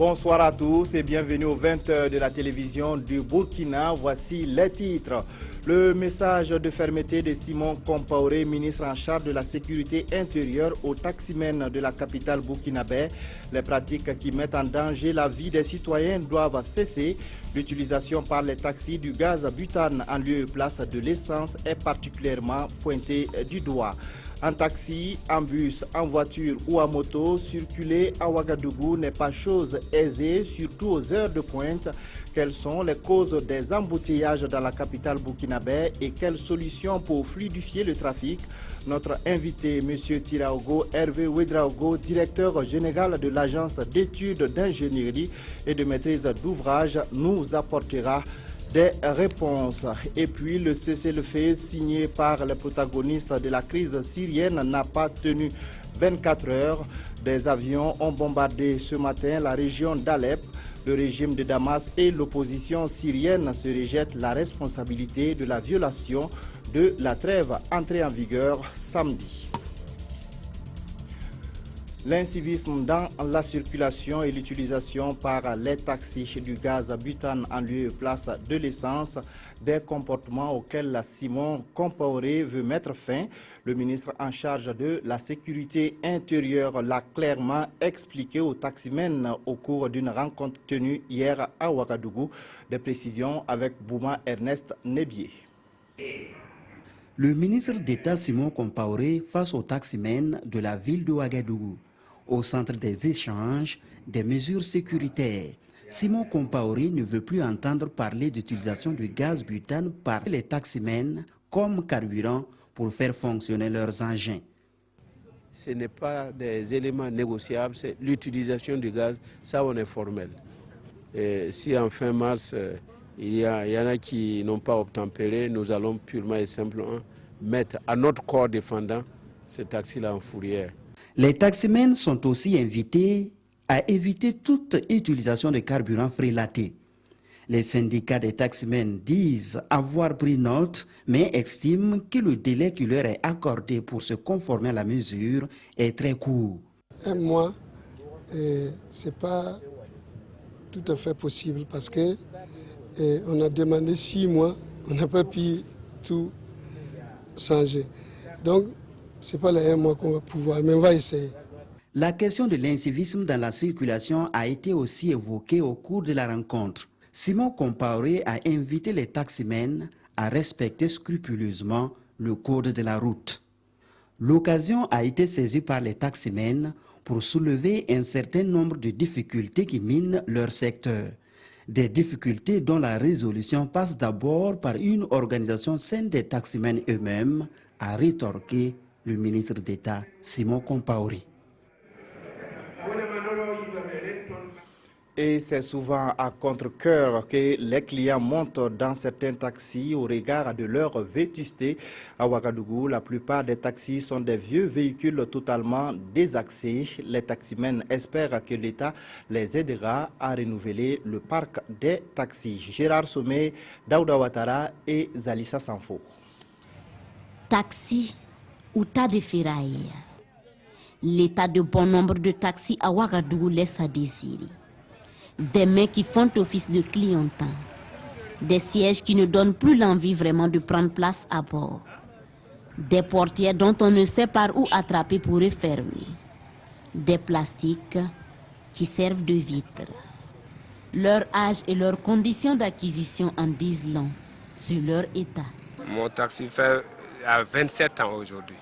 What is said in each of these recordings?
Bonsoir à tous et bienvenue aux 20h de la télévision du Burkina. Voici les titres. Le message de fermeté de Simon Compaoré, ministre en charge de la sécurité intérieure aux taximens de la capitale burkinabé. Les pratiques qui mettent en danger la vie des citoyens doivent cesser. L'utilisation par les taxis du gaz butane en lieu et place de l'essence est particulièrement pointée du doigt. En taxi, en bus, en voiture ou en moto, circuler à Ouagadougou n'est pas chose aisée, surtout aux heures de pointe. Quelles sont les causes des embouteillages dans la capitale burkinabé et quelles solutions pour fluidifier le trafic? Notre invité, M. Tiraogo Hervé Ouedraogo, directeur général de l'agence d'études d'ingénierie et de maîtrise d'ouvrage, nous apportera des réponses. Et puis le cessez-le-feu signé par les protagonistes de la crise syrienne n'a pas tenu 24 heures. Des avions ont bombardé ce matin la région d'Alep. Le régime de Damas et l'opposition syrienne se rejettent la responsabilité de la violation de la trêve entrée en vigueur samedi. L'incivisme dans la circulation et l'utilisation par les taxis du gaz butane en lieu et place de l'essence, des comportements auxquels Simon Compaoré veut mettre fin. Le ministre en charge de la sécurité intérieure l'a clairement expliqué aux taximens au cours d'une rencontre tenue hier à Ouagadougou. Des précisions avec Bouma Ernest Nebié. Le ministre d'État Simon Compaoré face aux taximens de la ville de Ouagadougou. Au centre des échanges, des mesures sécuritaires. Simon Compaoré ne veut plus entendre parler d'utilisation du gaz butane par les taximens comme carburant pour faire fonctionner leurs engins. Ce n'est pas des éléments négociables, c'est l'utilisation du gaz, ça on est formel. Et si en fin mars, il y en a qui n'ont pas obtempéré, nous allons purement et simplement mettre à notre corps défendant ce taxi-là en fourrière. Les taximens sont aussi invités à éviter toute utilisation de carburant frélaté. Les syndicats des taximens disent avoir pris note, mais estiment que le délai qui leur est accordé pour se conformer à la mesure est très court. Un mois, ce n'est pas tout à fait possible parce que on a demandé 6 mois, on n'a pas pu tout changer. Donc, ce n'est pas les 1 mois qu'on va pouvoir, mais on va essayer. La question de l'incivisme dans la circulation a été aussi évoquée au cours de la rencontre. Simon Compaoré a invité les taximens à respecter scrupuleusement le code de la route. L'occasion a été saisie par les taximens pour soulever un certain nombre de difficultés qui minent leur secteur. Des difficultés dont la résolution passe d'abord par une organisation saine des taximens eux-mêmes, a rétorqué le ministre d'État Simon Compaoré. Et c'est souvent à contre-cœur que les clients montent dans certains taxis au regard de leur vétusté. À Ouagadougou, la plupart des taxis sont des vieux véhicules totalement désaxés. Les taximens espèrent que l'État les aidera à renouveler le parc des taxis. Gérard Sommet, Daouda Ouattara et Zalissa Sanfo. Taxi ou tas de ferraille. L'état de bon nombre de taxis à Ouagadougou laisse à désirer. Des mains qui font office de clientèle. Des sièges qui ne donnent plus l'envie vraiment de prendre place à bord. Des portières dont on ne sait par où attraper pour refermer. Des plastiques qui servent de vitres. Leur âge et leurs conditions d'acquisition en disent long sur leur état. Mon taxi fait à 27 ans aujourd'hui.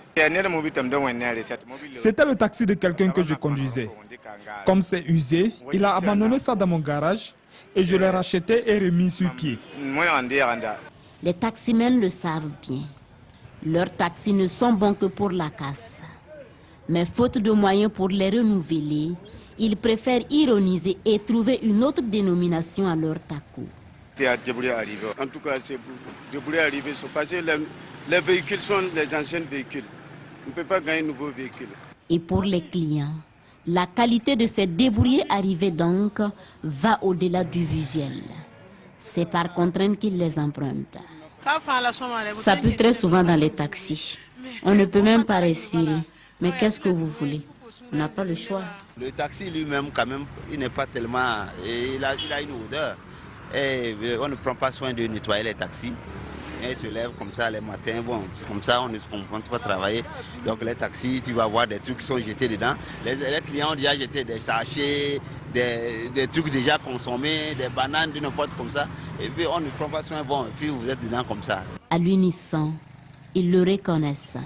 C'était le taxi de quelqu'un que je conduisais. Comme c'est usé, il a abandonné ça dans mon garage et je l'ai racheté et remis sur pied. Les taximens le savent bien. Leurs taxis ne sont bons que pour la casse. Mais faute de moyens pour les renouveler, ils préfèrent ironiser et trouver une autre dénomination à leur taco. En tout cas, c'est débrouiller arriver, parce que les véhicules sont les anciens véhicules. On ne peut pas gagner un nouveau véhicule. Et pour les clients, la qualité de ces débrouillés arrivés donc va au-delà du visuel. C'est par contrainte qu'ils les empruntent. Ça pue très souvent dans les taxis. On ne peut même pas respirer. Mais qu'est-ce que vous voulez? On n'a pas le choix. Le taxi lui-même, quand même, il n'est pas tellement... Il a une odeur. Et on ne prend pas soin de nettoyer les taxis. Et ils se lèvent comme ça les matins. Bon, comme ça, on ne se comprend pas travailler. Donc les taxis, tu vas voir des trucs qui sont jetés dedans. Les clients ont déjà jeté des sachets, des trucs déjà consommés, des bananes, de n'importe comme ça. Et puis on ne prend pas soin. Bon, et puis vous êtes dedans comme ça. À l'unisson, ils le reconnaissent.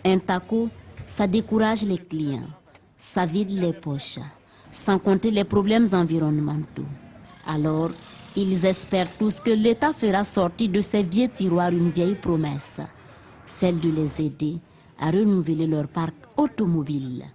Un taco, ça décourage les clients. Ça vide les poches, sans compter les problèmes environnementaux. Alors, ils espèrent tous que l'État fera sortir de ces vieux tiroirs une vieille promesse, celle de les aider à renouveler leur parc automobile.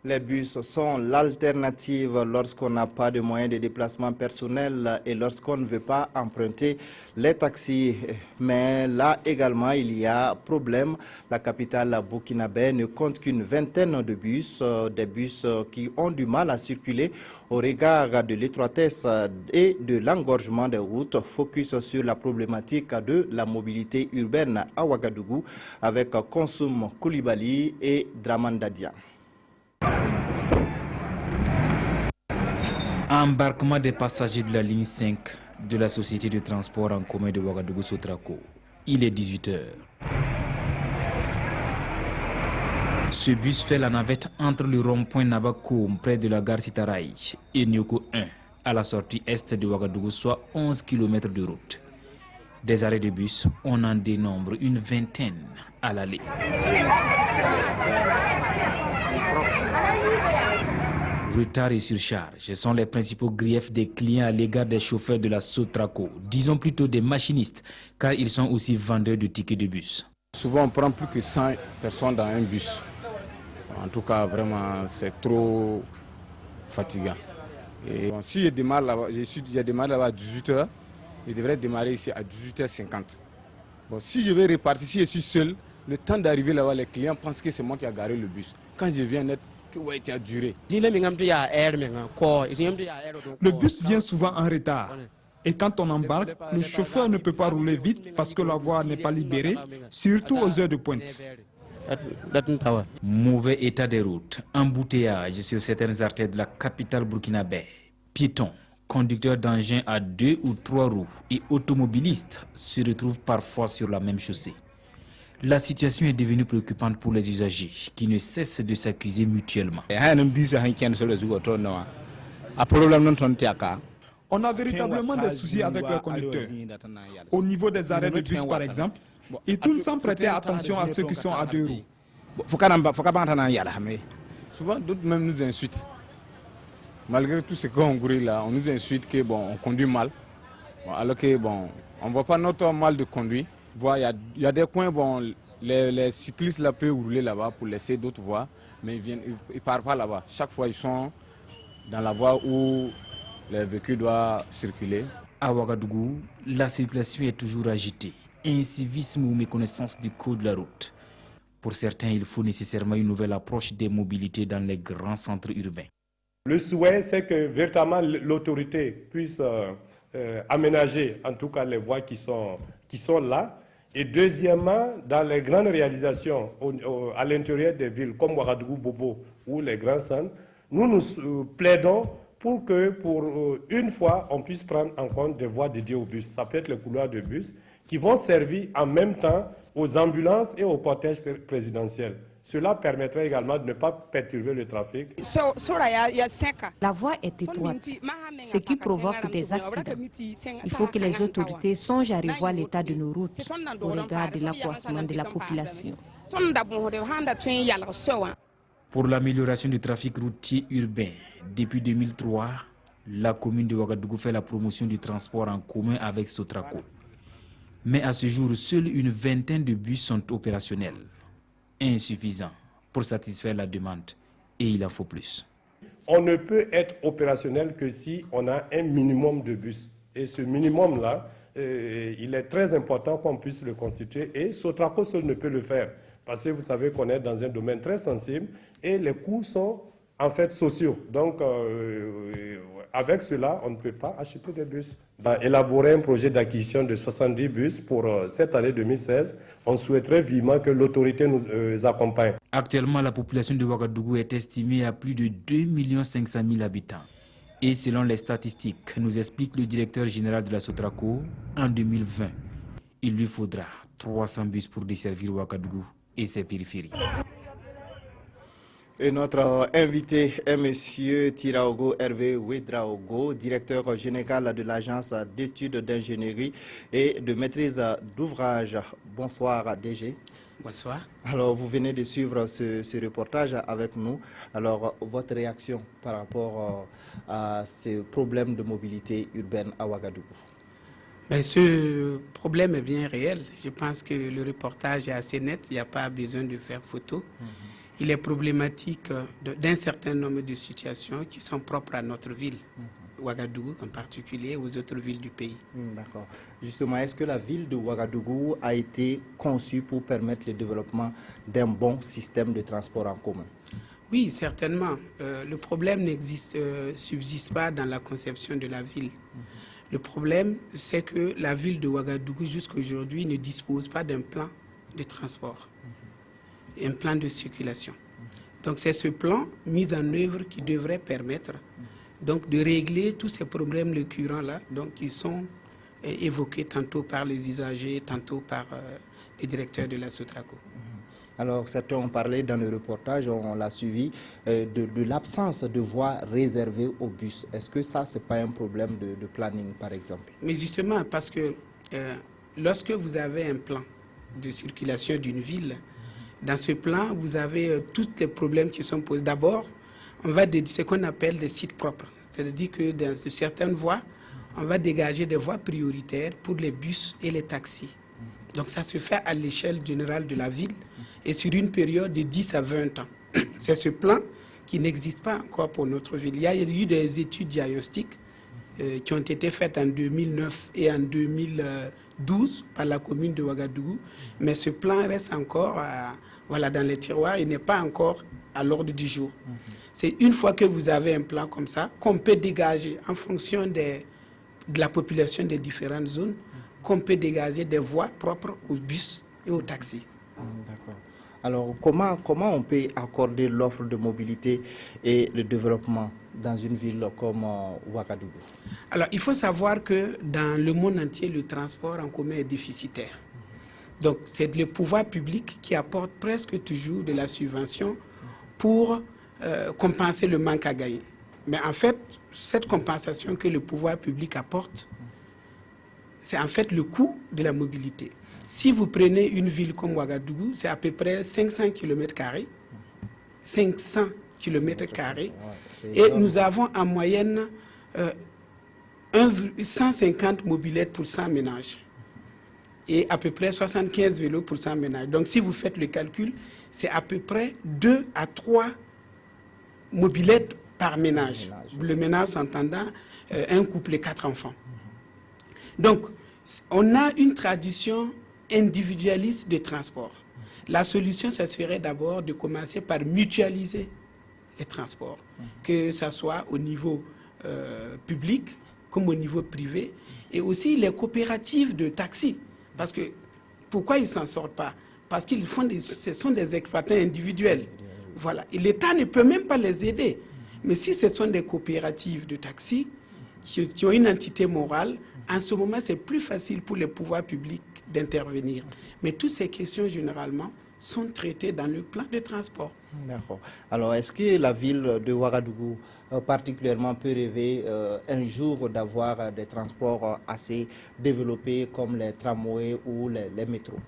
Les bus sont l'alternative lorsqu'on n'a pas de moyens de déplacement personnel et lorsqu'on ne veut pas emprunter les taxis. Mais là également, il y a problème. La capitale burkinabé ne compte qu'une vingtaine de bus, des bus qui ont du mal à circuler au regard de l'étroitesse et de l'engorgement des routes. Focus sur la problématique de la mobilité urbaine à Ouagadougou avec Konsoum Koulibaly et Draman Dadia. Embarquement des passagers de la ligne 5 de la société de transport en commun de Ouagadougou Sotraco. Il est 18h. Ce bus fait la navette entre le rond-point Nabakoum près de la gare Sitaraï et Nyoko 1 à la sortie est de Ouagadougou, soit 11 km de route. Des arrêts de bus, on en dénombre une vingtaine à l'aller. Retard et surcharge sont les principaux griefs des clients à l'égard des chauffeurs de la Sotraco, disons plutôt des machinistes, car ils sont aussi vendeurs de tickets de bus. Souvent on prend plus que 100 personnes dans un bus. En tout cas, vraiment, c'est trop fatigant. Et bon, si je démarre là-bas, j'ai démarré là-bas à 18h, je devrais démarrer ici à 18h50. Bon, si je vais repartir, si je suis seul, le temps d'arriver là-bas, les clients pensent que c'est moi qui ai garé le bus. Quand je viens net, ouais, tu as duré. Le bus vient souvent en retard. Et quand on embarque, le chauffeur ne peut pas rouler vite parce que la voie n'est pas libérée, surtout aux heures de pointe. Mauvais état des routes, embouteillage sur certaines artères de la capitale burkinabé, piétons, conducteurs d'engins à 2 ou 3 roues et automobilistes se retrouvent parfois sur la même chaussée. La situation est devenue préoccupante pour les usagers qui ne cessent de s'accuser mutuellement. On a véritablement des soucis avec les conducteurs. Au niveau des arrêts de bus, par exemple, et tous sans prêter attention à ceux qui sont à 2 roues. Souvent, d'autres même nous insultent. Malgré tout ce qu'on brûle là, on nous insulte que bon, on conduit mal. Bon, alors que bon, on ne voit pas notre mal de conduire. Il y a des coins, bon, les cyclistes là peuvent rouler là-bas pour laisser d'autres voies, mais ils ne partent pas là-bas. Chaque fois, ils sont dans la voie où les véhicules doivent circuler. À Ouagadougou, la circulation est toujours agitée. Incivisme ou méconnaissance du code de la route. Pour certains, il faut nécessairement une nouvelle approche des mobilités dans les grands centres urbains. Le souhait, c'est que véritablement l'autorité puisse aménager en tout cas les voies qui sont là. Et deuxièmement, dans les grandes réalisations à l'intérieur des villes comme Ouagadougou, Bobo ou les grands centres, nous plaidons pour que pour une fois, on puisse prendre en compte des voies dédiées aux bus. Ça peut être les couloirs de bus qui vont servir en même temps aux ambulances et au cortège présidentiel. Cela permettrait également de ne pas perturber le trafic. La voie est étroite, ce qui provoque des accidents. Il faut que les autorités songent à revoir l'état de nos routes au regard de l'accroissement de la population. Pour l'amélioration du trafic routier urbain, depuis 2003, la commune de Ouagadougou fait la promotion du transport en commun avec Sotraco. Mais à ce jour, seule une vingtaine de bus sont opérationnels. Insuffisant pour satisfaire la demande et il en faut plus. On ne peut être opérationnel que si on a un minimum de bus. Et ce minimum-là, il est très important qu'on puisse le constituer et Sotraco seul ne peut le faire. Parce que vous savez qu'on est dans un domaine très sensible et les coûts sont en fait sociaux. Donc avec cela, on ne peut pas acheter des bus. On a élaboré un projet d'acquisition de 70 bus pour cette année 2016. On souhaiterait vivement que l'autorité nous accompagne. Actuellement, la population de Ouagadougou est estimée à plus de 2 500 000 habitants. Et selon les statistiques, nous explique le directeur général de la Sotraco, en 2020, il lui faudra 300 bus pour desservir Ouagadougou et ses périphéries. Et notre invité est M. Tiraogo Hervé Ouedraogo, directeur général de l'Agence d'études d'ingénierie et de maîtrise d'ouvrage. Bonsoir DG. Bonsoir. Alors, vous venez de suivre ce reportage avec nous. Alors, votre réaction par rapport à ces problèmes de mobilité urbaine à Ouagadougou? Ben, ce problème est bien réel. Je pense que le reportage est assez net. Il n'y a pas besoin de faire photo. Il est problématique d'un certain nombre de situations qui sont propres à notre ville, Ouagadougou en particulier, aux autres villes du pays. D'accord. Justement, est-ce que la ville de Ouagadougou a été conçue pour permettre le développement d'un bon système de transport en commun? Oui, certainement. Le problème subsiste pas dans la conception de la ville. Le problème, c'est que la ville de Ouagadougou, jusqu'à aujourd'hui, ne dispose pas d'un plan de transport, un plan de circulation. Donc c'est ce plan mis en œuvre qui devrait permettre donc, de régler tous ces problèmes récurrents-là, donc qui sont évoqués tantôt par les usagers, tantôt par les directeurs de la Sotraco. Alors, certains ont parlé dans le reportage, on l'a suivi, de l'absence de voies réservées aux bus. Est-ce que ça, ce n'est pas un problème de planning, par exemple? Mais justement, parce que lorsque vous avez un plan de circulation d'une ville, dans ce plan, vous avez tous les problèmes qui sont posés. D'abord, on va dédier ce qu'on appelle des sites propres. C'est-à-dire que dans certaines voies, on va dégager des voies prioritaires pour les bus et les taxis. Donc ça se fait à l'échelle générale de la ville et sur une période de 10 à 20 ans. C'est ce plan qui n'existe pas encore pour notre ville. Il y a eu des études diagnostiques qui ont été faites en 2009 et en 2012 par la commune de Ouagadougou, mais ce plan reste encore dans les tiroirs, il n'est pas encore à l'ordre du jour. C'est une fois que vous avez un plan comme ça, qu'on peut dégager en fonction de la population des différentes zones, qu'on peut dégager des voies propres aux bus et aux taxis. D'accord. Alors, comment on peut accorder l'offre de mobilité et le développement dans une ville comme Ouagadougou? Alors, il faut savoir que dans le monde entier, le transport en commun est déficitaire. Donc, c'est le pouvoir public qui apporte presque toujours de la subvention pour compenser le manque à gagner. Mais en fait, cette compensation que le pouvoir public apporte, c'est en fait le coût de la mobilité. Si vous prenez une ville comme Ouagadougou, c'est à peu près 500 km². 500 km². Et nous avons en moyenne 150 mobylettes pour 100 ménages. Et à peu près 75 vélos pour 100 ménages. Donc si vous faites le calcul, c'est à peu près 2 à 3 mobylettes par ménage. Le ménage s'entendant un couple et 4 enfants. Donc, on a une tradition individualiste de transport. La solution, ça serait d'abord de commencer par mutualiser les transports, que ce soit au niveau public comme au niveau privé, et aussi les coopératives de taxis. Parce que, pourquoi ils ne s'en sortent pas? Parce qu'ils ce sont des exploitants individuels. Voilà. Et l'État ne peut même pas les aider. Mais si ce sont des coopératives de taxis qui ont une entité morale, en ce moment, c'est plus facile pour les pouvoirs publics d'intervenir. Mais toutes ces questions, généralement, sont traitées dans le plan de transport. D'accord. Alors, est-ce que la ville de Ouagadougou, particulièrement, peut rêver un jour d'avoir des transports assez développés comme les tramways ou les métros?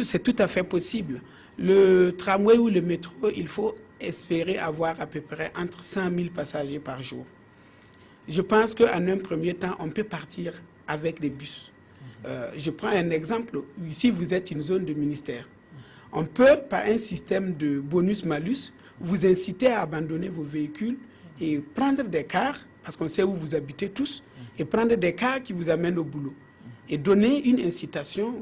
C'est tout à fait possible. Le tramway ou le métro, il faut espérer avoir à peu près entre 100 000 passagers par jour. Je pense qu'en un premier temps, on peut partir avec des bus. Je prends un exemple. Ici, vous êtes une zone de ministère. On peut, par un système de bonus-malus, vous inciter à abandonner vos véhicules et prendre des cars, parce qu'on sait où vous habitez tous, et prendre des cars qui vous amènent au boulot. Et donner une incitation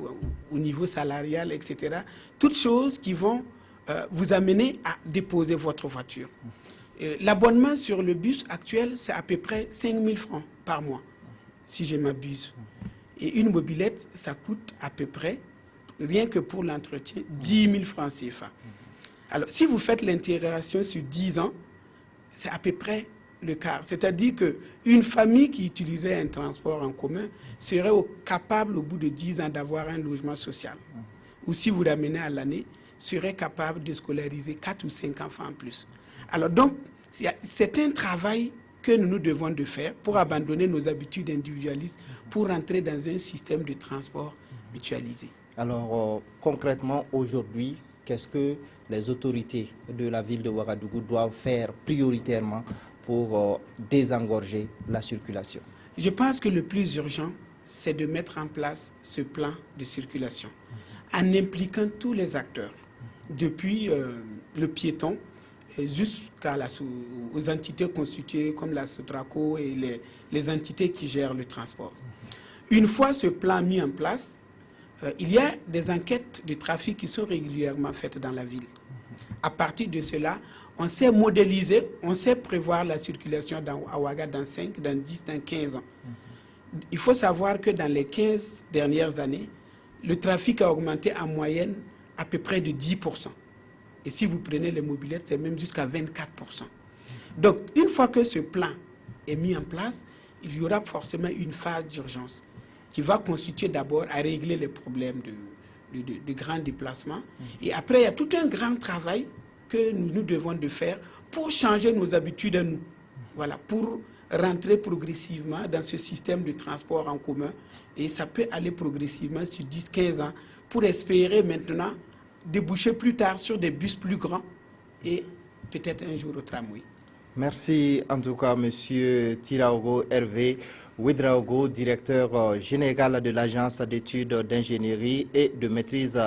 au niveau salarial, etc. Toutes choses qui vont vous amener à déposer votre voiture. L'abonnement sur le bus actuel, c'est à peu près 5 000 francs par mois, si je m'abuse. Et une mobilette, ça coûte à peu près, rien que pour l'entretien, 10 000 francs CFA. Alors, si vous faites l'intégration sur 10 ans, c'est à peu près le quart. C'est-à-dire qu'une famille qui utilisait un transport en commun serait capable, au bout de 10 ans, d'avoir un logement social. Ou si vous l'amenez à l'année, serait capable de scolariser 4 ou 5 enfants en plus. Alors donc, c'est un travail que nous devons de faire pour abandonner nos habitudes individualistes, pour entrer dans un système de transport mutualisé. Alors, concrètement, aujourd'hui, qu'est-ce que les autorités de la ville de Ouagadougou doivent faire prioritairement pour désengorger la circulation? Je pense que le plus urgent, c'est de mettre en place ce plan de circulation, en impliquant tous les acteurs, depuis le piéton jusqu'aux entités constituées comme la Sotraco et les entités qui gèrent le transport. Une fois ce plan mis en place, il y a des enquêtes de trafic qui sont régulièrement faites dans la ville. À partir de cela, on sait modéliser, on sait prévoir la circulation à Ouaga dans 5, dans 10, dans 15 ans. Il faut savoir que dans les 15 dernières années, le trafic a augmenté en moyenne à peu près de 10%. Et si vous prenez les mobylettes, c'est même jusqu'à 24%. Donc, une fois que ce plan est mis en place, il y aura forcément une phase d'urgence qui va constituer d'abord à régler les problèmes de grands déplacements. Et après, il y a tout un grand travail que nous devons de faire pour changer nos habitudes à nous. Voilà, pour rentrer progressivement dans ce système de transport en commun. Et ça peut aller progressivement sur 10-15 ans pour espérer maintenant déboucher plus tard sur des bus plus grands et peut-être un jour au tramway. Merci en tout cas, Monsieur Tiraogo Hervé Ouedraogo, directeur général de l'Agence d'études d'ingénierie et de maîtrise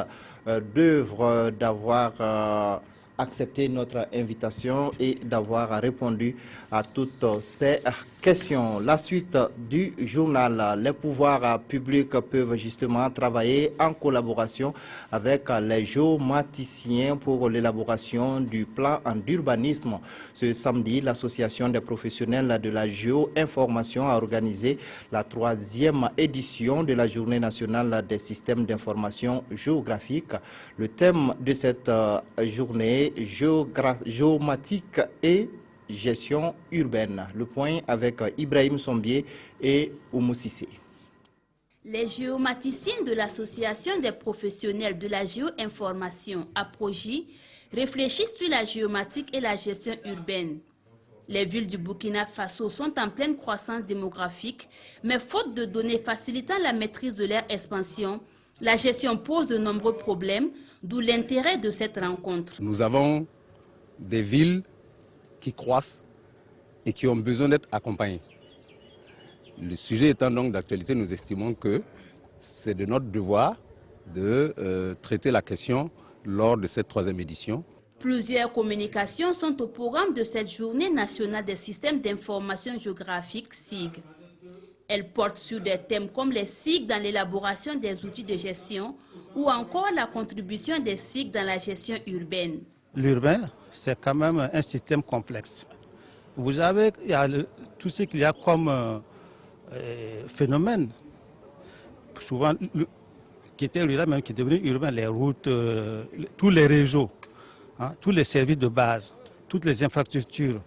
d'œuvre, d'avoir accepté notre invitation et d'avoir répondu à toutes ces questions. La suite du journal. Les pouvoirs publics peuvent justement travailler en collaboration avec les géomaticiens pour l'élaboration du plan d'urbanisme. Ce samedi, l'association des professionnels de la géo-information a organisé la 3e édition de la Journée nationale des systèmes d'information géographique. Le thème de cette journée, géomatique et gestion urbaine. Le point avec Ibrahim Sombier et Oumou Sissé. Les géomaticiens de l'Association des professionnels de la géo-information, APROGI, réfléchissent sur la géomatique et la gestion urbaine. Les villes du Burkina Faso sont en pleine croissance démographique, mais faute de données facilitant la maîtrise de leur expansion, la gestion pose de nombreux problèmes, d'où l'intérêt de cette rencontre. Nous avons des villes qui croissent et qui ont besoin d'être accompagnées. Le sujet étant donc d'actualité, nous estimons que c'est de notre devoir de traiter la question lors de cette 3e édition. Plusieurs communications sont au programme de cette Journée nationale des systèmes d'information géographique, SIG. Elle porte sur des thèmes comme les SIG dans l'élaboration des outils de gestion ou encore la contribution des SIG dans la gestion urbaine. L'urbain, c'est quand même un système complexe. Vous avez tout ce qu'il y a comme phénomène, souvent qui était rural, même qui est devenu urbain, les routes, tous les réseaux, hein, tous les services de base, toutes les infrastructures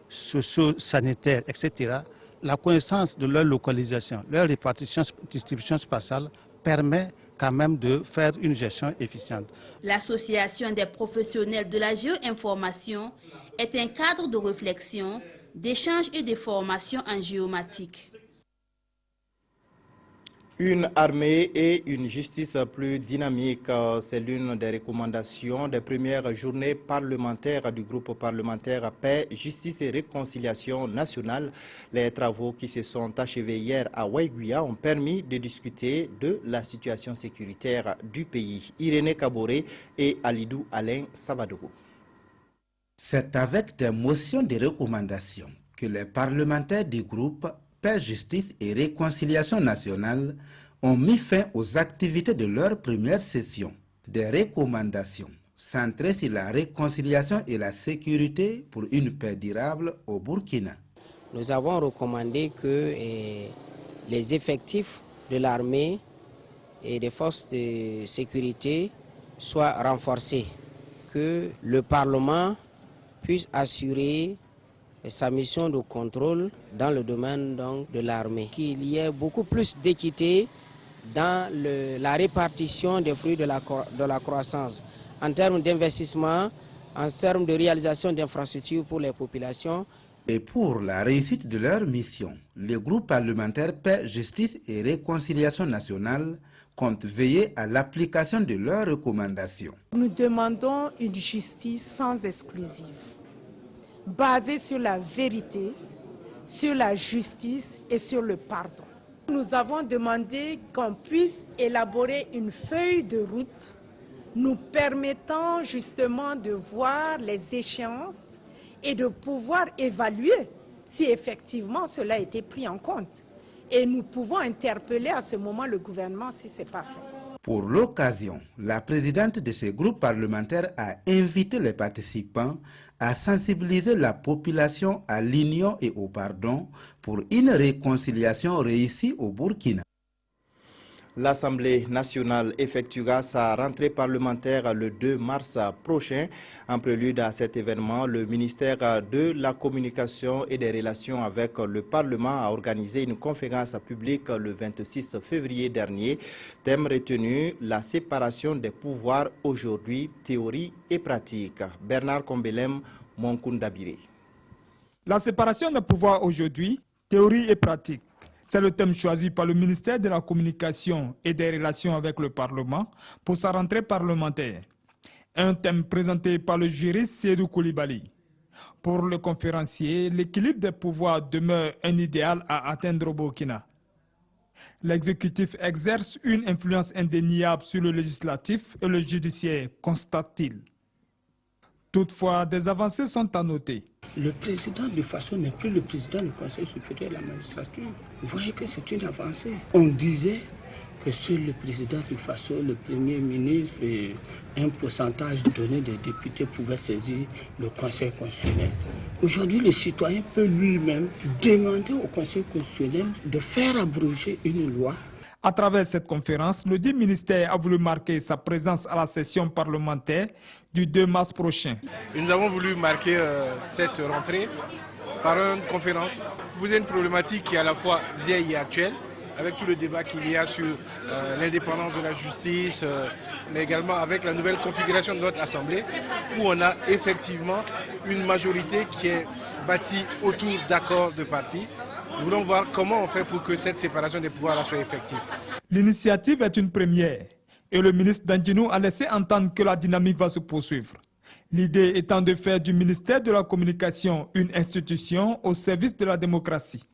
socio-sanitaires, etc. La connaissance de leur localisation, leur répartition, distribution spatiale permet quand même de faire une gestion efficiente. L'Association des professionnels de la géo-information est un cadre de réflexion, d'échange et de formation en géomatique. Une armée et une justice plus dynamique, c'est l'une des recommandations des premières journées parlementaires du groupe parlementaire Paix, Justice et Réconciliation nationale. Les travaux qui se sont achevés hier à Waïguia ont permis de discuter de la situation sécuritaire du pays. Irénée Kaboré et Alidou Alain Savadogo. C'est avec des motions de recommandation que les parlementaires du groupe Paix, Justice et Réconciliation nationale ont mis fin aux activités de leur première session. Des recommandations centrées sur la réconciliation et la sécurité pour une paix durable au Burkina. Nous avons recommandé que les effectifs de l'armée et des forces de sécurité soient renforcés, que le Parlement puisse assurer sa mission de contrôle dans le domaine donc, de l'armée. Qu'il y ait beaucoup plus d'équité dans la répartition des fruits de la croissance en termes d'investissement, en termes de réalisation d'infrastructures pour les populations. Et pour la réussite de leur mission, le groupe parlementaire Paix, Justice et Réconciliation nationale compte veiller à l'application de leurs recommandations. Nous demandons une justice sans exclusive, basée sur la vérité, sur la justice et sur le pardon. Nous avons demandé qu'on puisse élaborer une feuille de route nous permettant justement de voir les échéances et de pouvoir évaluer si effectivement cela a été pris en compte. Et nous pouvons interpeller à ce moment le gouvernement si ce n'est pas fait. Pour l'occasion, la présidente de ce groupe parlementaire a invité les participants à sensibiliser la population à l'union et au pardon pour une réconciliation réussie au Burkina. L'Assemblée nationale effectuera sa rentrée parlementaire le 2 mars prochain. En prélude à cet événement, le ministère de la Communication et des Relations avec le Parlement a organisé une conférence publique le 26 février dernier. Thème retenu, la séparation des pouvoirs aujourd'hui, théorie et pratique. Bernard Kombelem, Monkundabire. La séparation des pouvoirs aujourd'hui, théorie et pratique. C'est le thème choisi par le ministère de la Communication et des Relations avec le Parlement pour sa rentrée parlementaire. Un thème présenté par le juriste Seydou Koulibaly. Pour le conférencier, l'équilibre des pouvoirs demeure un idéal à atteindre au Burkina. L'exécutif exerce une influence indéniable sur le législatif et le judiciaire, constate-t-il. Toutefois, des avancées sont à noter. Le président de façon n'est plus le président du Conseil supérieur de la magistrature. Vous voyez que c'est une avancée. On disait que seul le président de façon, le premier ministre et un pourcentage donné des députés pouvaient saisir le Conseil constitutionnel. Aujourd'hui, le citoyen peut lui-même demander au Conseil constitutionnel de faire abroger une loi. À travers cette conférence, le dit ministère a voulu marquer sa présence à la session parlementaire du 2 mars prochain. Nous avons voulu marquer cette rentrée par une conférence. Vous avez une problématique qui est à la fois vieille et actuelle, avec tout le débat qu'il y a sur l'indépendance de la justice, mais également avec la nouvelle configuration de notre Assemblée, où on a effectivement une majorité qui est bâtie autour d'accords de partis. Nous voulons voir comment on fait pour que cette séparation des pouvoirs soit effective. L'initiative est une première et le ministre Dandjinou a laissé entendre que la dynamique va se poursuivre. L'idée étant de faire du ministère de la Communication une institution au service de la démocratie.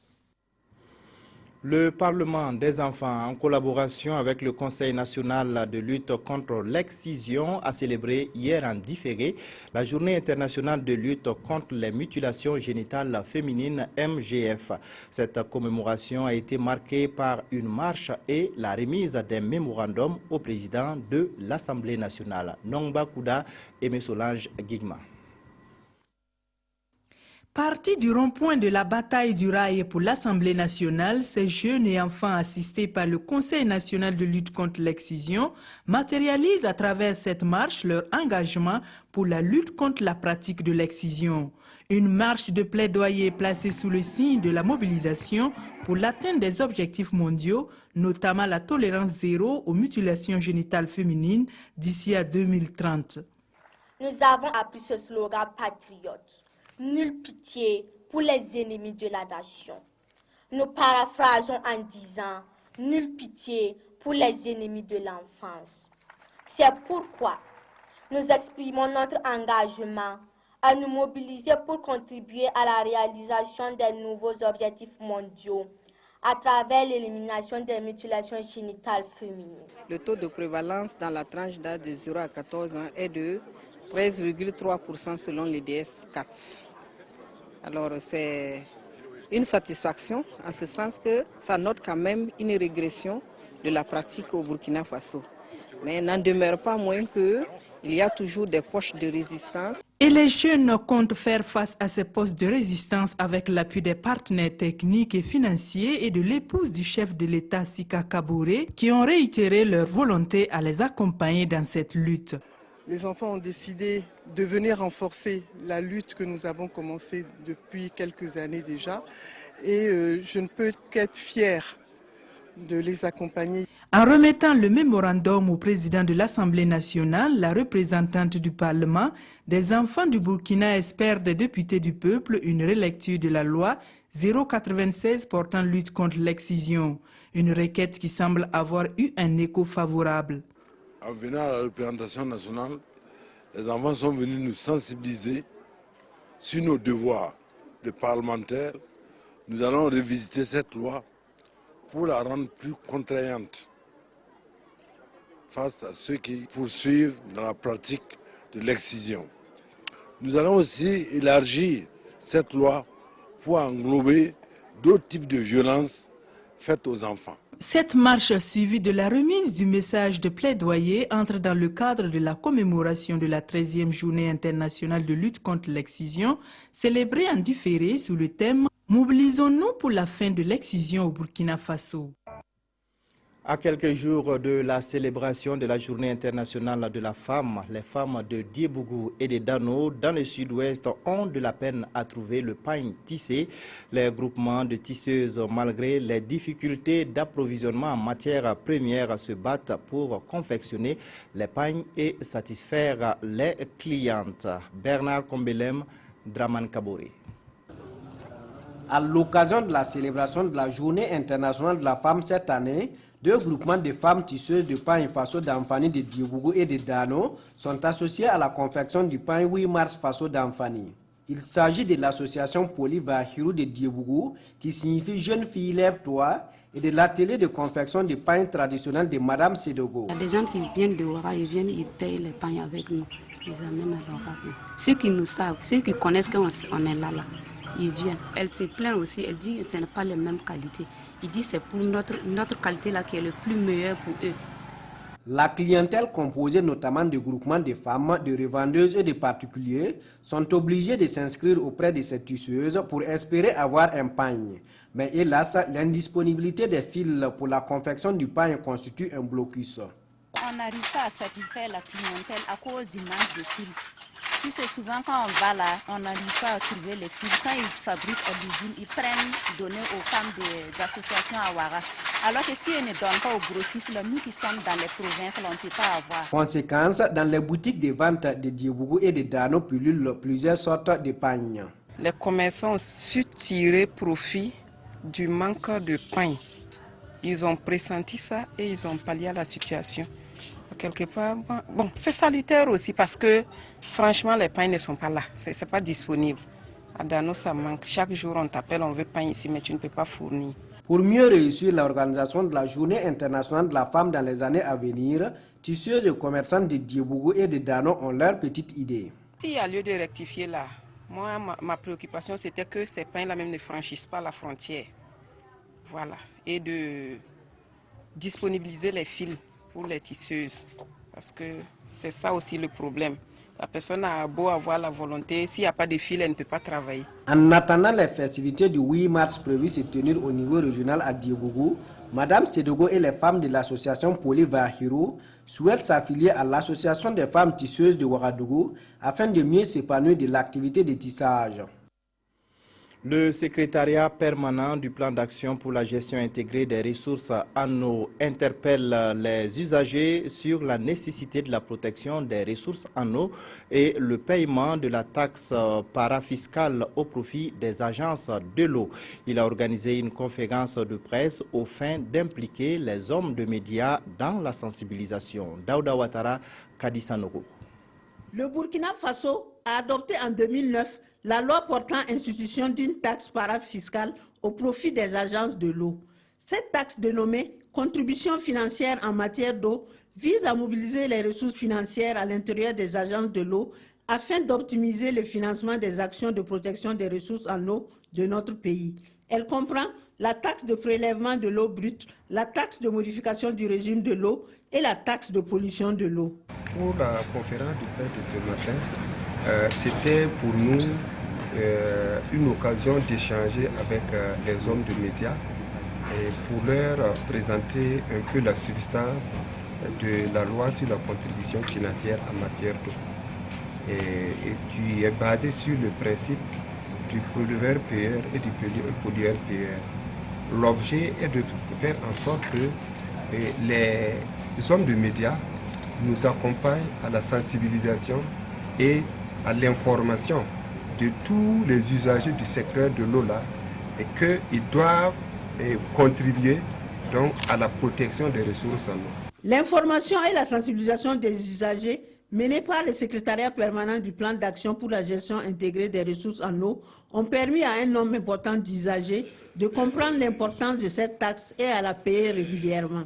Le Parlement des enfants, en collaboration avec le Conseil national de lutte contre l'excision, a célébré hier en différé la Journée internationale de lutte contre les mutilations génitales féminines MGF. Cette commémoration a été marquée par une marche et la remise d'un mémorandum au président de l'Assemblée nationale, Nongba Kouda et Solange Guigma. Parti du rond-point de la bataille du rail pour l'Assemblée nationale, ces jeunes et enfants assistés par le Conseil national de lutte contre l'excision matérialisent à travers cette marche leur engagement pour la lutte contre la pratique de l'excision. Une marche de plaidoyer placée sous le signe de la mobilisation pour l'atteinte des objectifs mondiaux, notamment la tolérance zéro aux mutilations génitales féminines d'ici à 2030. Nous avons appris ce slogan patriote. Nulle pitié pour les ennemis de la nation. Nous paraphrasons en disant « Nulle pitié pour les ennemis de l'enfance ». C'est pourquoi nous exprimons notre engagement à nous mobiliser pour contribuer à la réalisation des nouveaux objectifs mondiaux à travers l'élimination des mutilations génitales féminines. Le taux de prévalence dans la tranche d'âge de 0 à 14 ans est de 13,3% selon l'IDS 4. Alors c'est une satisfaction en ce sens que ça note quand même une régression de la pratique au Burkina Faso. Mais il n'en demeure pas moins qu'il y a toujours des poches de résistance. Et les jeunes comptent faire face à ces postes de résistance avec l'appui des partenaires techniques et financiers et de l'épouse du chef de l'État Sika Kabouré qui ont réitéré leur volonté à les accompagner dans cette lutte. les enfants ont décidé de venir renforcer la lutte que nous avons commencée depuis quelques années déjà. Et je ne peux qu'être fière de les accompagner. En remettant le mémorandum au président de l'Assemblée nationale, la représentante du Parlement, des enfants du Burkina espèrent des députés du peuple une relecture de la loi 096 portant lutte contre l'excision, une requête qui semble avoir eu un écho favorable. En venant à la représentation nationale, les enfants sont venus nous sensibiliser sur nos devoirs de parlementaires. Nous allons revisiter cette loi pour la rendre plus contraignante face à ceux qui poursuivent dans la pratique de l'excision. Nous allons aussi élargir cette loi pour englober d'autres types de violences faites aux enfants. Cette marche suivie de la remise du message de plaidoyer entre dans le cadre de la commémoration de la 13e journée internationale de lutte contre l'excision, célébrée en différé sous le thème « Mobilisons-nous pour la fin de l'excision au Burkina Faso ». À quelques jours de la célébration de la Journée internationale de la femme, les femmes de Diebougou et de Dano dans le sud-ouest ont de la peine à trouver le pain tissé. Les groupements de tisseuses, malgré les difficultés d'approvisionnement en matières premières, se battent pour confectionner les pains et satisfaire les clientes. Bernard Kombelem, Draman Kabore. À l'occasion de la célébration de la Journée internationale de la femme cette année, 2 groupements de femmes tisseuses de pain Faso d'Amfani de Diebougou et de Dano sont associés à la confection du pain 8 mars Faso d'Amfani. Il s'agit de l'association Polyvahirou de Diebougou, qui signifie Jeune fille lève-toi, et de l'atelier de confection du pain traditionnel de Madame Sedogo. Il y a des gens qui viennent de Ouara, ils viennent, ils payent les pains avec nous, ils amènent à Ouara. Ceux qui nous savent, ceux qui connaissent qu'on est là. Ils viennent. Elle se plaint aussi, elle dit que ce n'est pas les mêmes qualités. Il dit que c'est pour notre qualité là qui est le plus meilleur pour eux. La clientèle composée notamment de groupements de femmes, de revendeuses et de particuliers sont obligés de s'inscrire auprès de ces tisseuses pour espérer avoir un pain. Mais hélas, l'indisponibilité des fils pour la confection du pain constitue un blocus. On n'arrive pas à satisfaire la clientèle à cause du manque de fils. Puis c'est souvent quand on va là, on n'arrive pas à trouver les fils. Quand ils fabriquent à l'usine, ils prennent donner aux femmes d'associations à Ouara. Alors que si ils ne donnent pas aux grossistes, nous qui sommes dans les provinces, on ne peut pas avoir. Conséquence, dans les boutiques de vente de Diebougou et de Dano pullulent plusieurs sortes de pain. Les commerçants ont su tirer profit du manque de pain. Ils ont pressenti ça et ils ont pallié à la situation. Quelque part, bon, c'est salutaire aussi parce que franchement les pains ne sont pas là, c'est pas disponible. À Dano ça manque, chaque jour on t'appelle, on veut pain ici mais tu ne peux pas fournir. Pour mieux réussir l'organisation de la Journée internationale de la femme dans les années à venir, tisseuses et commerçants de Diebougou et de Dano ont leur petite idée. S'il y a lieu de rectifier là, moi ma préoccupation c'était que ces pains là même ne franchissent pas la frontière. Voilà, et de disponibiliser les fils pour les tisseuses, parce que c'est ça aussi le problème. La personne a beau avoir la volonté, s'il n'y a pas de fil, elle ne peut pas travailler. En attendant les festivités du 8 mars prévues se tenir au niveau régional à Diebougou, Madame Sedogo et les femmes de l'association Polyvahirou souhaitent s'affilier à l'association des femmes tisseuses de Ouagadougou afin de mieux s'épanouir de l'activité de tissage. Le secrétariat permanent du plan d'action pour la gestion intégrée des ressources en eau interpelle les usagers sur la nécessité de la protection des ressources en eau et le paiement de la taxe parafiscale au profit des agences de l'eau. Il a organisé une conférence de presse aux fins d'impliquer les hommes de médias dans la sensibilisation. Daouda Ouattara, Kadissanoro. Le Burkina Faso a adopté en 2009 la loi portant institution d'une taxe parafiscale au profit des agences de l'eau. Cette taxe dénommée contribution financière en matière d'eau vise à mobiliser les ressources financières à l'intérieur des agences de l'eau afin d'optimiser le financement des actions de protection des ressources en eau de notre pays. Elle comprend la taxe de prélèvement de l'eau brute, la taxe de modification du régime de l'eau et la taxe de pollution de l'eau. Pour la conférence de presse de ce matin, c'était pour nous une occasion d'échanger avec les hommes de médias et pour leur présenter un peu la substance de la loi sur la contribution financière en matière d'eau et qui est basé sur le principe du pollueur-payeur et du pollueur-payeur. L'objet est de faire en sorte que les hommes de médias nous accompagnent à la sensibilisation et à l'information de tous les usagers du secteur de l'eau là et qu'ils doivent contribuer donc à la protection des ressources en eau. L'information et la sensibilisation des usagers menée par le secrétariat permanent du plan d'action pour la gestion intégrée des ressources en eau ont permis à un nombre important d'usagers de comprendre l'importance de cette taxe et à la payer régulièrement.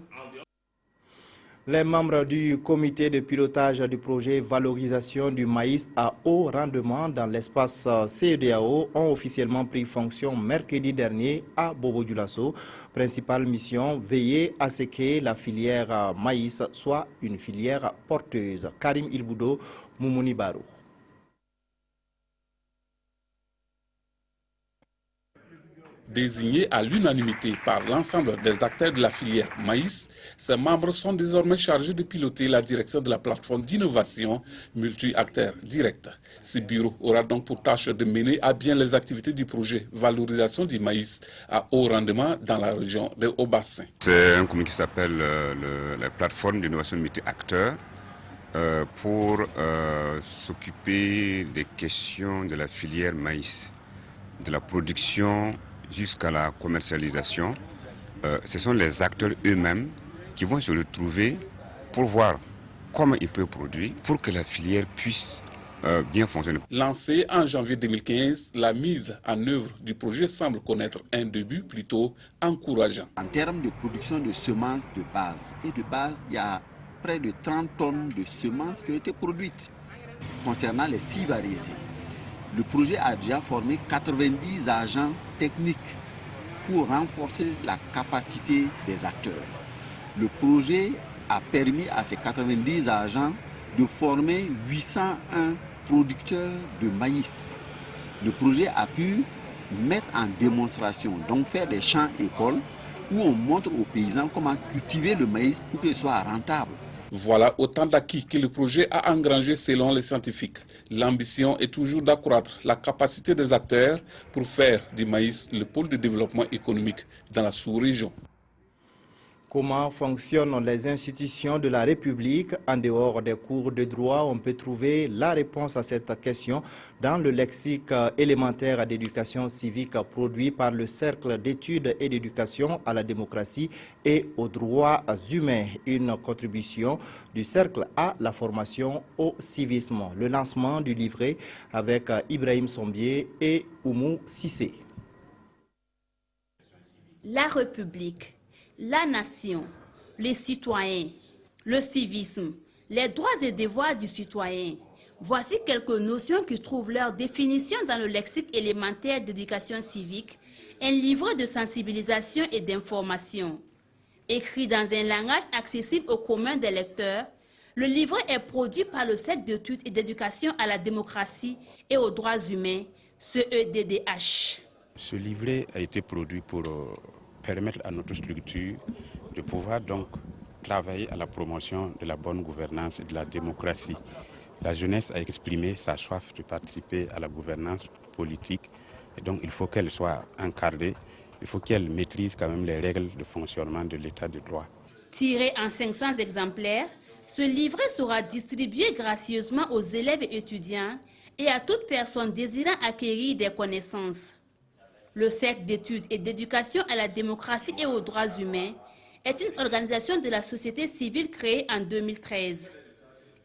Les membres du comité de pilotage du projet valorisation du maïs à haut rendement dans l'espace CEDEAO ont officiellement pris fonction mercredi dernier à Bobo-Dioulasso. Principale mission, veiller à ce que la filière maïs soit une filière porteuse. Karim Ilboudo, Moumouni Barou. Désignés à l'unanimité par l'ensemble des acteurs de la filière maïs, ces membres sont désormais chargés de piloter la direction de la plateforme d'innovation multi-acteurs directs. Ce bureau aura donc pour tâche de mener à bien les activités du projet valorisation du maïs à haut rendement dans la région de Haut-Bassin. C'est un comité qui s'appelle la plateforme d'innovation multi-acteurs pour s'occuper des questions de la filière maïs, de la production jusqu'à la commercialisation. Ce sont les acteurs eux-mêmes qui vont se retrouver pour voir comment ils peuvent produire pour que la filière puisse bien fonctionner. Lancée en janvier 2015, la mise en œuvre du projet semble connaître un début plutôt encourageant. En termes de production de semences de base, il y a près de 30 tonnes de semences qui ont été produites concernant les 6 variétés. Le projet a déjà formé 90 agents techniques pour renforcer la capacité des acteurs. Le projet a permis à ces 90 agents de former 801 producteurs de maïs. Le projet a pu mettre en démonstration, donc faire des champs-écoles où on montre aux paysans comment cultiver le maïs pour qu'il soit rentable. Voilà autant d'acquis que le projet a engrangé selon les scientifiques. L'ambition est toujours d'accroître la capacité des acteurs pour faire du maïs le pôle de développement économique dans la sous-région. Comment fonctionnent les institutions de la République? En dehors des cours de droit, on peut trouver la réponse à cette question dans le lexique élémentaire d'éducation civique produit par le Cercle d'études et d'éducation à la démocratie et aux droits humains. Une contribution du Cercle à la formation au civisme. Le lancement du livret avec Ibrahim Sombier et Oumou Sissé. La République, la nation, les citoyens, le civisme, les droits et devoirs du citoyen. Voici quelques notions qui trouvent leur définition dans le lexique élémentaire d'éducation civique, un livre de sensibilisation et d'information. Écrit dans un langage accessible au commun des lecteurs, le livre est produit par le Cercle d'études et d'éducation à la démocratie et aux droits humains, CEDDH. Ce livret a été produit pour permettre à notre structure de pouvoir donc travailler à la promotion de la bonne gouvernance et de la démocratie. La jeunesse a exprimé sa soif de participer à la gouvernance politique et donc il faut qu'elle soit encadrée, il faut qu'elle maîtrise quand même les règles de fonctionnement de l'état de droit. Tiré en 500 exemplaires, ce livret sera distribué gracieusement aux élèves et étudiants et à toute personne désirant acquérir des connaissances. Le Cercle d'études et d'éducation à la démocratie et aux droits humains est une organisation de la société civile créée en 2013.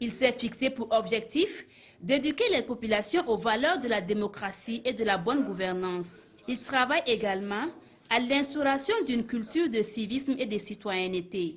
Il s'est fixé pour objectif d'éduquer les populations aux valeurs de la démocratie et de la bonne gouvernance. Il travaille également à l'instauration d'une culture de civisme et de citoyenneté.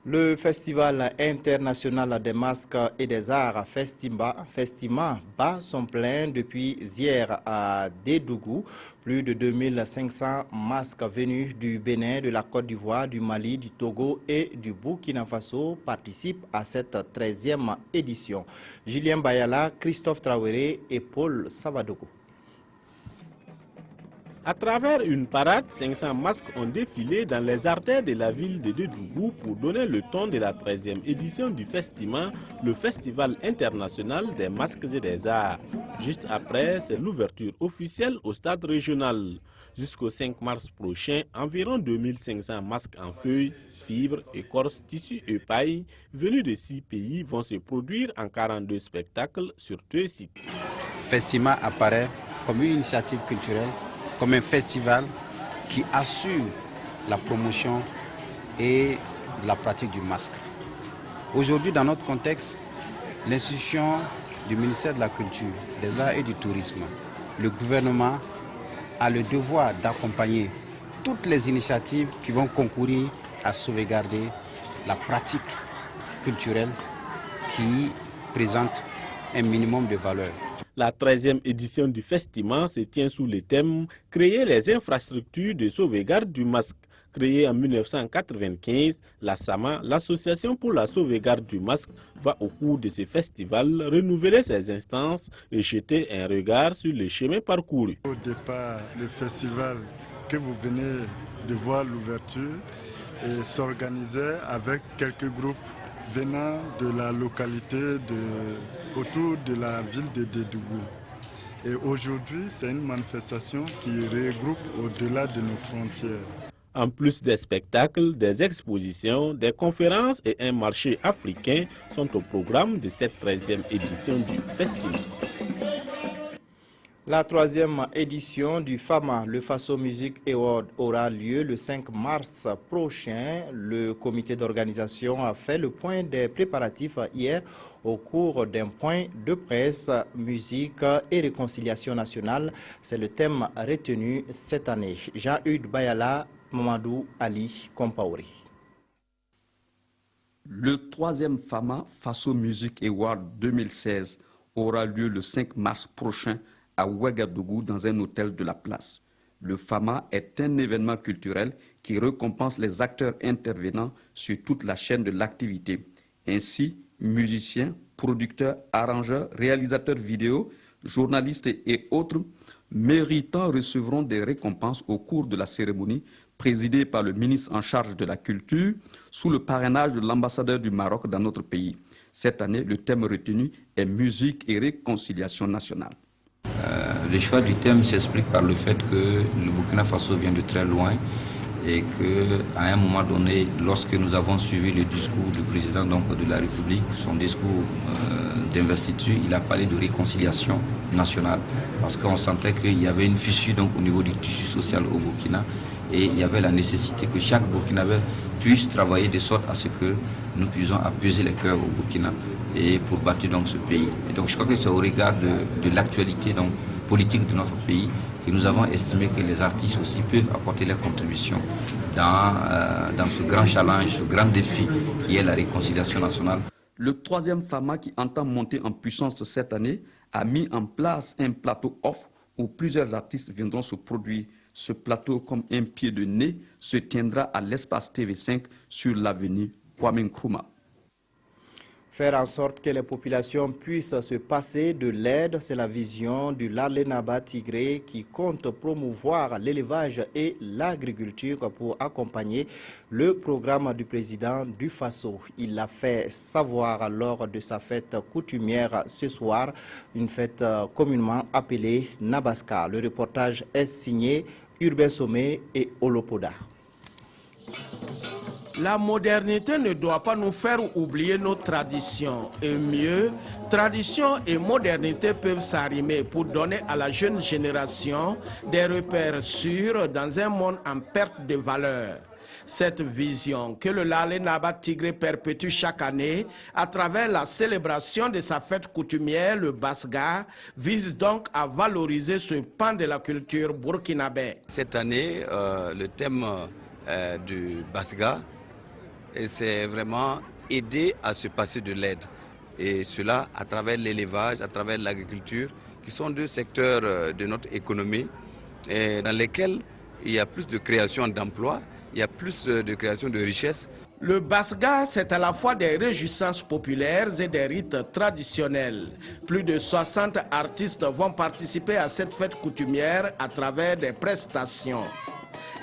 Le Festival international des masques et des arts Festima bat son plein depuis hier à Dédougou. Plus de 2500 masques venus du Bénin, de la Côte d'Ivoire, du Mali, du Togo et du Burkina Faso participent à cette 13e édition. Julien Bayala, Christophe Traoré et Paul Savadogo. À travers une parade, 500 masques ont défilé dans les artères de la ville de Dédougou pour donner le ton de la 13e édition du Festiman, le Festival international des masques et des arts. Juste après, c'est l'ouverture officielle au stade régional. Jusqu'au 5 mars prochain, environ 2500 masques en feuilles, fibres, écorces, tissus et paille venus de 6 pays vont se produire en 42 spectacles sur 2 sites. Festiman apparaît comme une initiative culturelle, comme un festival qui assure la promotion et la pratique du masque. Aujourd'hui, dans notre contexte, l'institution du ministère de la Culture, des Arts et du Tourisme, le gouvernement a le devoir d'accompagner toutes les initiatives qui vont concourir à sauvegarder la pratique culturelle qui présente un minimum de valeur. La 13e édition du Festiman se tient sous le thème « Créer les infrastructures de sauvegarde du masque ». Créée en 1995, la SAMA, l'Association pour la sauvegarde du masque, va au cours de ce festival renouveler ses instances et jeter un regard sur le chemin parcouru. Au départ, le festival que vous venez de voir l'ouverture s'organisait avec quelques groupes venant de la localité autour de la ville de Dédougou. Et aujourd'hui, c'est une manifestation qui regroupe au-delà de nos frontières. En plus des spectacles, des expositions, des conférences et un marché africain sont au programme de cette 13e édition du festival. La 3e édition du FAMA, le Faso Music Award, aura lieu le 5 mars prochain. Le comité d'organisation a fait le point des préparatifs hier au cours d'un point de presse, musique et réconciliation nationale. C'est le thème retenu cette année. Jean-Hugues Bayala, Mamadou Ali Compaoré. Le 3e FAMA, Faso Music Award 2016, aura lieu le 5 mars prochain à Ouagadougou dans un hôtel de la place. Le FAMA est un événement culturel qui récompense les acteurs intervenant sur toute la chaîne de l'activité. Ainsi, musiciens, producteurs, arrangeurs, réalisateurs vidéo, journalistes et autres méritants recevront des récompenses au cours de la cérémonie présidée par le ministre en charge de la culture sous le parrainage de l'ambassadeur du Maroc dans notre pays. Cette année, le thème retenu est musique et réconciliation nationale. Le choix du thème s'explique par le fait que le Burkina Faso vient de très loin et qu'à un moment donné, lorsque nous avons suivi le discours du président de la République, son discours d'investiture, il a parlé de réconciliation nationale parce qu'on sentait qu'il y avait une fissure au niveau du tissu social au Burkina et il y avait la nécessité que chaque Burkinabé puisse travailler de sorte à ce que nous puissions apaiser les cœurs au Burkina et pour bâtir ce pays. Et donc je crois que c'est au regard de l'actualité politique de notre pays que nous avons estimé que les artistes aussi peuvent apporter leur contribution dans ce grand challenge, ce grand défi qui est la réconciliation nationale. Le 3e FAMA qui entend monter en puissance cette année a mis en place un plateau off où plusieurs artistes viendront se produire. Ce plateau, comme un pied de nez, se tiendra à l'espace TV5 sur l'avenue Kwame Nkrumah. Faire en sorte que les populations puissent se passer de l'aide, c'est la vision du Lalenaba Tigré qui compte promouvoir l'élevage et l'agriculture pour accompagner le programme du président du Faso. Il l'a fait savoir lors de sa fête coutumière ce soir, une fête communément appelée Nabaska. Le reportage est signé Urbain Sommet et Olopoda. La modernité ne doit pas nous faire oublier nos traditions. Et mieux, tradition et modernité peuvent s'arrimer pour donner à la jeune génération des repères sûrs dans un monde en perte de valeur. Cette vision que le Lalenaba Tigré perpétue chaque année à travers la célébration de sa fête coutumière, le Basga, vise donc à valoriser ce pan de la culture burkinabé. Cette année, le thème du Basga, c'est vraiment aider à se passer de l'aide. Et cela à travers l'élevage, à travers l'agriculture, qui sont deux secteurs de notre économie, et dans lesquels il y a plus de création d'emplois, il y a plus de création de richesses. Le Basga, c'est à la fois des réjouissances populaires et des rites traditionnels. Plus de 60 artistes vont participer à cette fête coutumière à travers des prestations.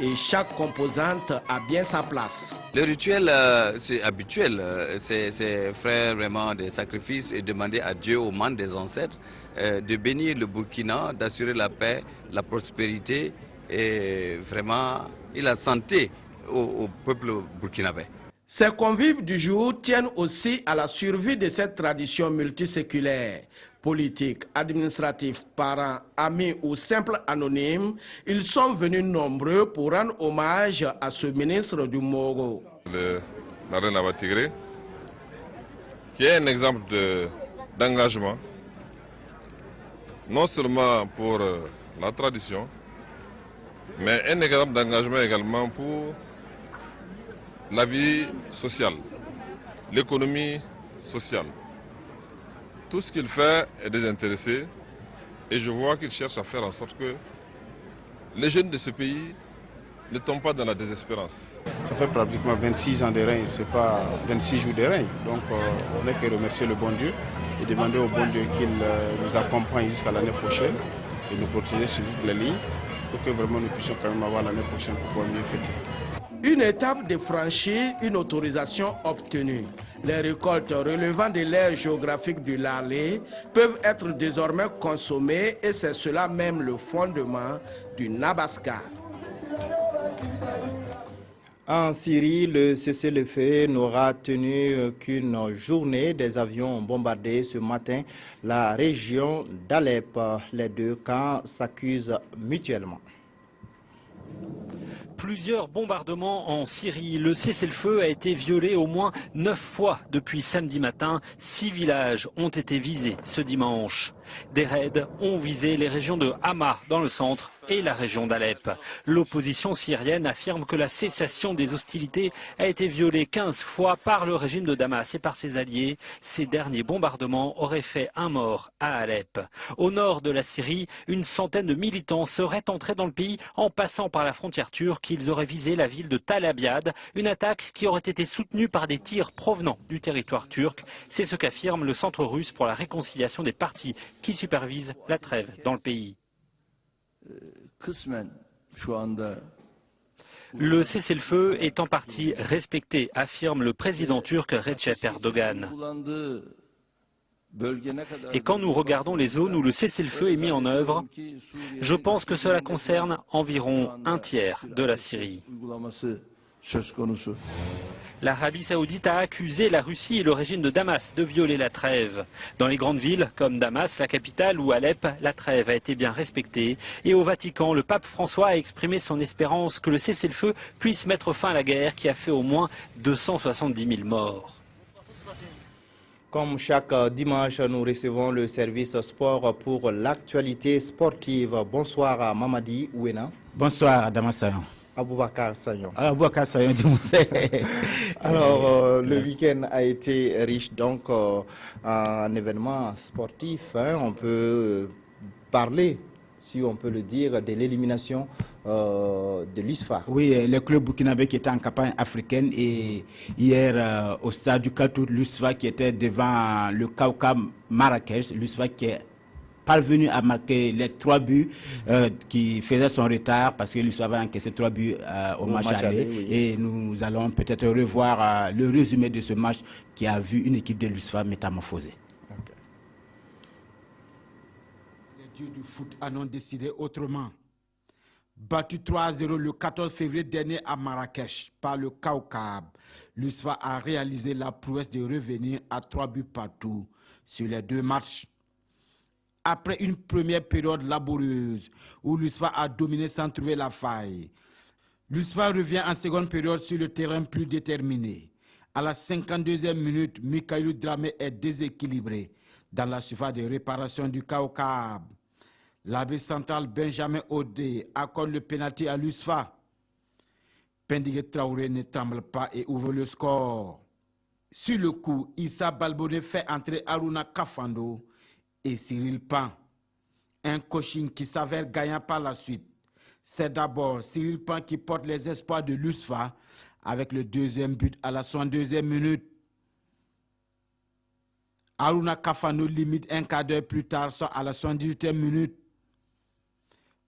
Et chaque composante a bien sa place. Le rituel, c'est habituel, c'est faire vraiment des sacrifices et demander à Dieu, aux membres des ancêtres, de bénir le Burkina, d'assurer la paix, la prospérité et vraiment la santé au peuple burkinabé. Ces convives du jour tiennent aussi à la survie de cette tradition multiséculaire. Politiques, administratifs, parents, amis ou simples anonymes, ils sont venus nombreux pour rendre hommage à ce ministre du Mogo. La reine Awa Tigré, qui est un exemple d'engagement, non seulement pour la tradition, mais un exemple d'engagement également pour la vie sociale, l'économie sociale. Tout ce qu'il fait est désintéressé et je vois qu'il cherche à faire en sorte que les jeunes de ce pays ne tombent pas dans la désespérance. Ça fait pratiquement 26 ans de règne, ce n'est pas 26 jours de règne. Donc on n'a qu'à remercier le bon Dieu et demander au bon Dieu qu'il nous accompagne jusqu'à l'année prochaine et nous protéger sur toutes les lignes pour que vraiment nous puissions quand même avoir l'année prochaine pour pouvoir mieux fêter. Une étape de franchie, une autorisation obtenue. Les récoltes relevant de l'aire géographique du Lalé peuvent être désormais consommées et c'est cela même le fondement du Nabaska. En Syrie, le cessez-le-feu n'aura tenu qu'une journée. Des avions ont bombardé ce matin la région d'Alep. Les deux camps s'accusent mutuellement. Plusieurs bombardements en Syrie. Le cessez-le-feu a été violé au moins 9 fois depuis samedi matin. 6 villages ont été visés ce dimanche. Des raids ont visé les régions de Hama dans le centre et la région d'Alep. L'opposition syrienne affirme que la cessation des hostilités a été violée 15 fois par le régime de Damas et par ses alliés. Ces derniers bombardements auraient fait un mort à Alep. Au nord de la Syrie, une centaine de militants seraient entrés dans le pays en passant par la frontière turque. Ils auraient visé la ville de Tal Abyad, une attaque qui aurait été soutenue par des tirs provenant du territoire turc. C'est ce qu'affirme le Centre russe pour la réconciliation des partis qui supervise la trêve dans le pays. Le cessez-le-feu est en partie respecté, affirme le président turc Recep Erdogan. Et quand nous regardons les zones où le cessez-le-feu est mis en œuvre, je pense que cela concerne environ un tiers de la Syrie. L'Arabie saoudite a accusé la Russie et le régime de Damas de violer la trêve. Dans les grandes villes comme Damas, la capitale, ou Alep, la trêve a été bien respectée. Et au Vatican, le pape François a exprimé son espérance que le cessez-le-feu puisse mettre fin à la guerre qui a fait au moins 270 000 morts. Comme chaque dimanche, nous recevons le service sport pour l'actualité sportive. Bonsoir à Mamadi Ouena. Bonsoir à Damassayon. Aboubakar Sagnon. Aboubakar Sagnon, Alors, le week-end a été riche donc en événements sportifs. On peut parler, si on peut le dire, de l'élimination de l'USFA. Oui, le club burkinabé qui était en campagne africaine et hier au stade du Katour, l'USFA qui était devant le Kaouka Marrakech, l'USFA qui est parvenu à marquer les 3 buts qui faisaient son retard parce que l'USFA avait encaissé 3 buts au match aller. Oui. Et nous allons peut-être revoir le résumé de ce match qui a vu une équipe de l'USFA métamorphosée. Okay. Les dieux du foot en ont décidé autrement. Battu 3-0 le 14 février dernier à Marrakech par le Kaukab, l'USFA a réalisé la prouesse de revenir à 3 buts partout sur les 2 matchs. Après une première période laborieuse où l'USFA a dominé sans trouver la faille, l'USFA revient en seconde période sur le terrain plus déterminé. À la 52e minute, Mikailou Dramé est déséquilibré dans la surface de réparation du Kaukab. L'arbitre central Benjamin Odé accorde le pénalty à l'USFA. Pendigue Traoré ne tremble pas et ouvre le score. Sur le coup, Issa Balbonné fait entrer Aruna Kafando et Cyril Pan. Un coaching qui s'avère gagnant par la suite. C'est d'abord Cyril Pan qui porte les espoirs de l'USFA avec le deuxième but à la 62e minute. Aruna Kafano limite un quart d'heure plus tard, soit à la 78e minute.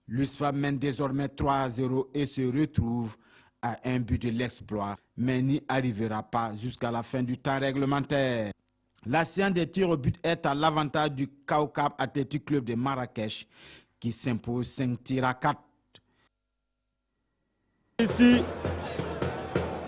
L'USFA mène désormais 3-0 et se retrouve à un but de l'exploit, mais n'y arrivera pas jusqu'à la fin du temps réglementaire. La séance des tirs au but est à l'avantage du Kaukab Athletic Club de Marrakech qui s'impose 5 tirs à 4. Ici,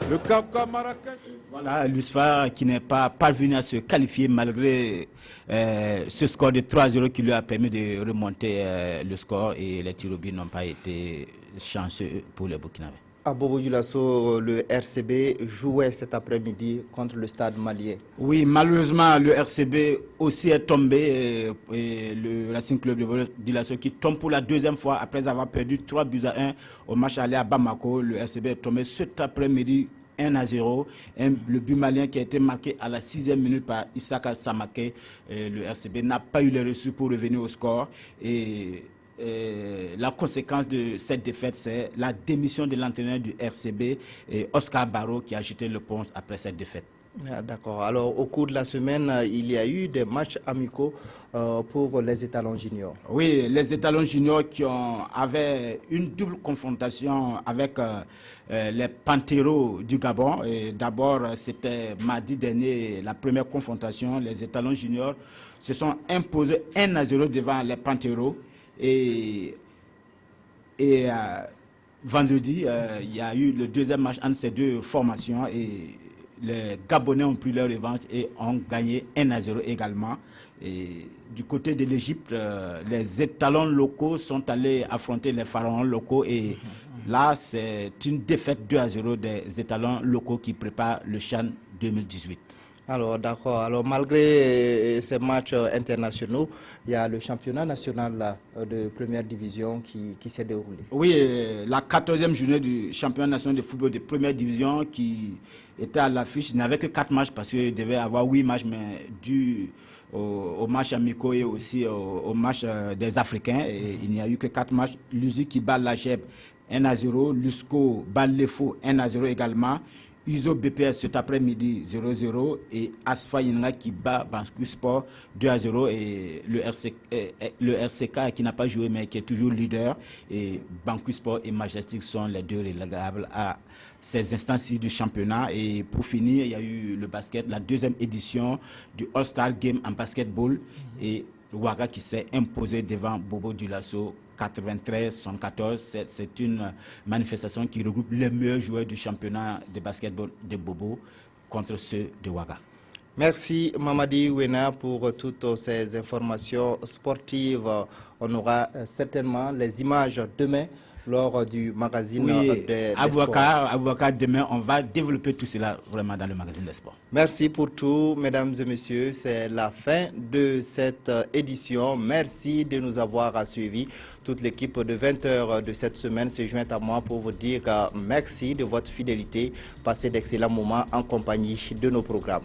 le Kaukab Marrakech. Voilà, l'USFA qui n'est pas parvenu à se qualifier malgré ce score de 3-0 qui lui a permis de remonter le score, et les tirs au but n'ont pas été chanceux pour les Burkinabés. À Bobo Dioulasso, le RCB jouait cet après-midi contre le Stade Malien. Oui, malheureusement, le RCB aussi est tombé, et le Racing Club de Bobo Dioulasso qui tombe pour la deuxième fois après avoir perdu 3-1 au match aller à Bamako. Le RCB est tombé cet après-midi 1-0. Le but malien qui a été marqué à la 6e minute par Issaka Samake. Le RCB n'a pas eu les ressources pour revenir au score. Et la conséquence de cette défaite, c'est la démission de l'entraîneur du RCB, Oscar Barrault, qui a jeté le pont après cette défaite. Ah, d'accord. Alors, au cours de la semaine, il y a eu des matchs amicaux pour les étalons juniors. Oui, les étalons juniors avaient une double confrontation avec les Panteros du Gabon. D'abord, c'était mardi dernier, la première confrontation. Les étalons juniors se sont imposés 1-0 devant les Panteros. Et vendredi, il y a eu le deuxième match entre ces deux formations, et les Gabonais ont pris leur revanche et ont gagné 1-0 également. Et du côté de l'Égypte, les étalons locaux sont allés affronter les pharaons locaux, et là, c'est une défaite 2-0 des étalons locaux qui préparent le CHAN 2018. Alors, d'accord. Alors, malgré ces matchs internationaux, il y a le championnat national de première division qui s'est déroulé. Oui, la 14e journée du championnat national de football de première division qui était à l'affiche. Il n'avait que 4 matchs parce qu'il devait avoir 8 matchs, mais dû aux matchs amicaux et aussi aux matchs des Africains, et il n'y a eu que 4 matchs. Luzi qui bat la Jeb 1-0, Lusco bat Lefo 1-0 également. Uzo BPS cet après-midi 0-0, et Asfa Yinga qui bat Bankou Sport 2-0, et le RCK qui n'a pas joué mais qui est toujours leader, et Bankou Sport et Majestic sont les deux relégables à ces instances du championnat. Et pour finir, il y a eu le basket, la 2e édition du All-Star Game en basketball, et Ouaga qui s'est imposé devant Bobo Dioulasso 93-74. C'est une manifestation qui regroupe les meilleurs joueurs du championnat de basketball de Bobo contre ceux de Ouaga. Merci Mamadi Ouena pour toutes ces informations sportives. On aura certainement les images demain lors du magazine des sports. Abouakar, demain, on va développer tout cela vraiment dans le magazine des sports. Merci pour tout, mesdames et messieurs. C'est la fin de cette édition. Merci de nous avoir suivis. Toute l'équipe de 20h de cette semaine se joint à moi pour vous dire merci de votre fidélité. Passez d'excellents moments en compagnie de nos programmes.